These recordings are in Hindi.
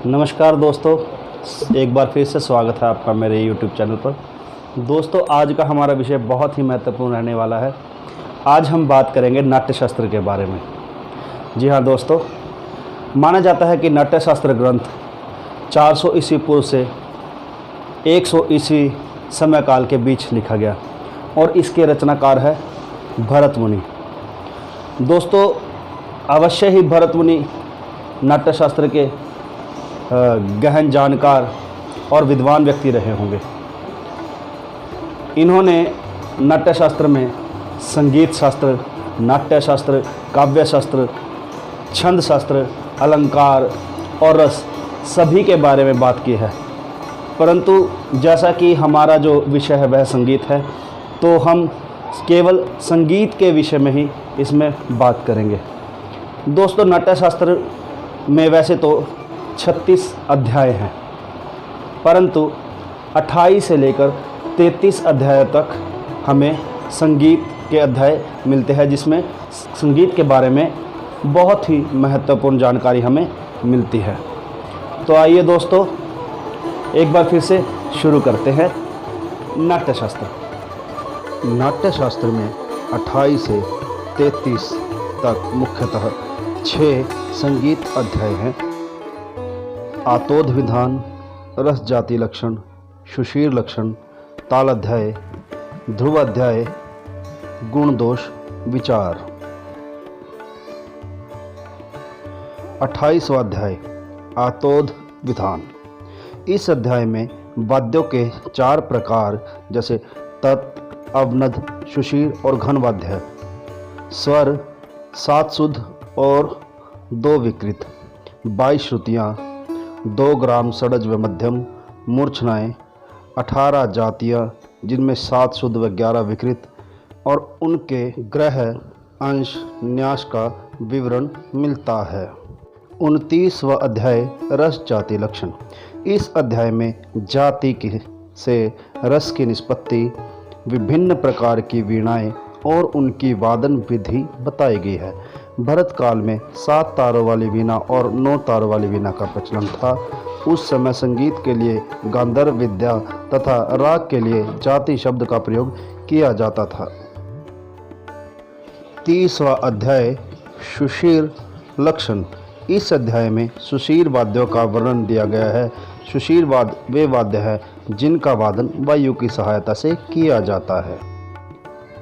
नमस्कार दोस्तों, एक बार फिर से स्वागत है आपका मेरे YouTube चैनल पर। दोस्तों, आज का हमारा विषय बहुत ही महत्वपूर्ण रहने वाला है। आज हम बात करेंगे नाट्यशास्त्र के बारे में। जी हाँ दोस्तों, माना जाता है कि नाट्यशास्त्र ग्रंथ 400 ईस्वी पूर्व से 100 ईस्वी समय काल के बीच लिखा गया और इसके रचनाकार है भरत मुनि। दोस्तों, अवश्य ही भरत मुनि नाट्यशास्त्र के गहन जानकार और विद्वान व्यक्ति रहे होंगे। इन्होंने नाट्यशास्त्र में संगीत शास्त्र, नाट्यशास्त्र, काव्य शास्त्र, छंद शास्त्र, अलंकार और रस सभी के बारे में बात की है। परंतु जैसा कि हमारा जो विषय है वह संगीत है, तो हम केवल संगीत के विषय में ही इसमें बात करेंगे। दोस्तों, नाट्यशास्त्र में वैसे तो 36 अध्याय हैं, परंतु 28 से लेकर 33 अध्याय तक हमें संगीत के अध्याय मिलते हैं, जिसमें संगीत के बारे में बहुत ही महत्वपूर्ण जानकारी हमें मिलती है। तो आइए दोस्तों, एक बार फिर से शुरू करते हैं नाट्यशास्त्र। नाट्यशास्त्र में 28 से 33 तक मुख्यतः 6 संगीत अध्याय हैं। आतोध विधान, रस जाति लक्षण, सुशीर लक्षण, ताल अध्याय, ध्रुव अध्याय, गुण दोष विचार। 28वां अध्याय आतोध विधान। इस अध्याय में वाद्यों के 4 प्रकार जैसे तत्, अवनद, सुशीर और घन वाद्य है। स्वर 7 शुद्ध और 2 विकृत, 22 श्रुतियाँ, 2 ग्राम षड्ज व मध्यम, मूर्छनाएँ, 18 जातियाँ जिनमें 7 शुद्ध व 11 विकृत और उनके ग्रह, अंश, न्यास का विवरण मिलता है। 29वां अध्याय रस जाति लक्षण। इस अध्याय में जाति की से रस की निष्पत्ति, विभिन्न प्रकार की वीणाएँ और उनकी वादन विधि बताई गई है। भरत काल में 7 तारों वाली वीणा और 9 तारों वाली वीणा का प्रचलन था। उस समय संगीत के लिए गांधर्व विद्या तथा राग के लिए जाति शब्द का प्रयोग किया जाता था। 30वां अध्याय सुशीर लक्षण। इस अध्याय में सुशीर वाद्यों का वर्णन दिया गया है। सुशीर वाद्य वे वाद्य है जिनका वादन वायु की सहायता से किया जाता है।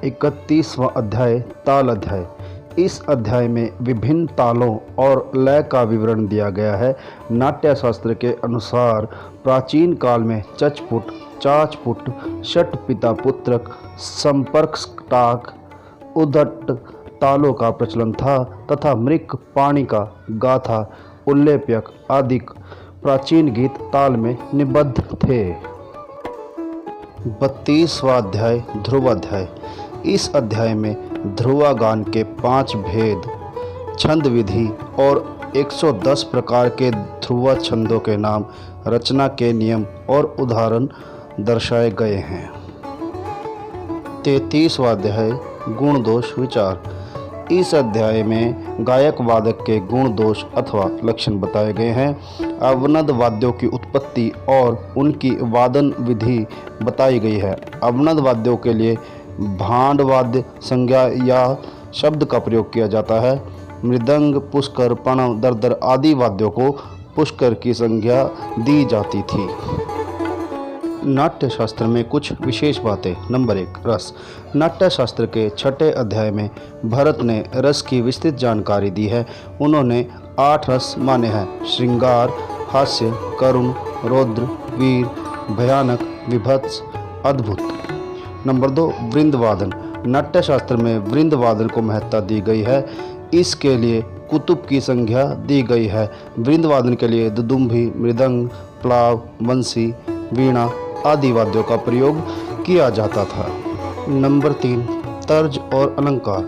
31वां अध्याय ताल अध्याय। इस अध्याय में विभिन्न तालों और लय का विवरण दिया गया है। नाट्यशास्त्र के अनुसार प्राचीन काल में चचपुट, चाचपुट, षट पिता पुत्रक, संपर्क टाक, उद्धट तालों का प्रचलन था तथा मृक, पाणिका, गाथा, उल्लेप्यक आदि प्राचीन गीत ताल में निबद्ध थे। 32वां अध्याय ध्रुवाध्याय। इस अध्याय में ध्रुवा गान के 5 भेद, छंद विधि और 110 प्रकार के ध्रुवा छंदों के नाम, रचना के नियम और उदाहरण दर्शाए गए हैं। 33वां अध्याय गुण दोष विचार। इस अध्याय में गायक वादक के गुण दोष अथवा लक्षण बताए गए हैं। अवनद वाद्यों की उत्पत्ति और उनकी वादन विधि बताई गई है। अवनद वाद्यों के लिए भांड वाद्य संज्ञा या शब्द का प्रयोग किया जाता है। मृदंग, पुष्कर, पणव, दरदर आदि वाद्यों को पुष्कर की संज्ञा दी जाती थी। नाट्यशास्त्र में कुछ विशेष बातें। नंबर 1 रस। नाट्यशास्त्र के 6ठे अध्याय में भरत ने रस की विस्तृत जानकारी दी है। उन्होंने 8 रस माने हैं: श्रृंगार, हास्य, करुण, रौद्र, वीर, भयानक, विभत्स, अद्भुत। नंबर 2 वृंदवादन। नाट्यशास्त्र में वृंदवादन को महत्ता दी गई है। इसके लिए कुतुब की संज्ञा दी गई है। वृंदवादन के लिए दुदुम्भी, मृदंग, प्लाव, बंसी, वीणा आदि वाद्यों का प्रयोग किया जाता था। नंबर 3 तर्ज और अलंकार।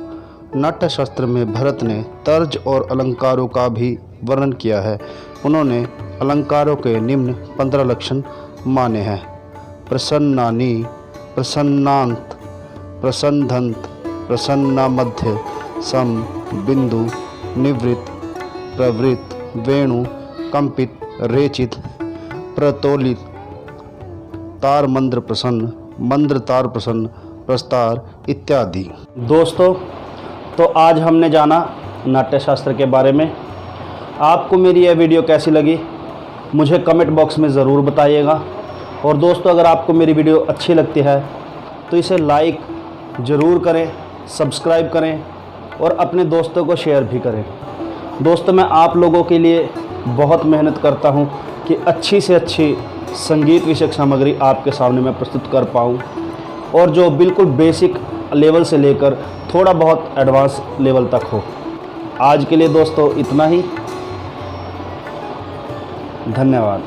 नाट्यशास्त्र में भरत ने तर्ज और अलंकारों का भी वर्णन किया है। उन्होंने अलंकारों के निम्न 15 लक्षण माने हैं: प्रसन्नानी, प्रसन्नांत, प्रसन्नधंत, प्रसन्नामध्य, सम, बिंदु, निवृत्त, प्रवृत्त, वेणु, कंपित, रेचित, प्रतोलित, तार मंद्र प्रसन्न, मंद्र तार प्रसन्न, प्रस्तार इत्यादि। दोस्तों, तो आज हमने जाना नाट्यशास्त्र के बारे में। आपको मेरी यह वीडियो कैसी लगी मुझे कमेंट बॉक्स में ज़रूर बताइएगा। और दोस्तों, अगर आपको मेरी वीडियो अच्छी लगती है तो इसे लाइक ज़रूर करें, सब्सक्राइब करें और अपने दोस्तों को शेयर भी करें। दोस्तों, मैं आप लोगों के लिए बहुत मेहनत करता हूं कि अच्छी से अच्छी संगीत विषयक सामग्री आपके सामने मैं प्रस्तुत कर पाऊं, और जो बिल्कुल बेसिक लेवल से लेकर थोड़ा बहुत एडवांस लेवल तक हो। आज के लिए दोस्तों इतना ही। धन्यवाद।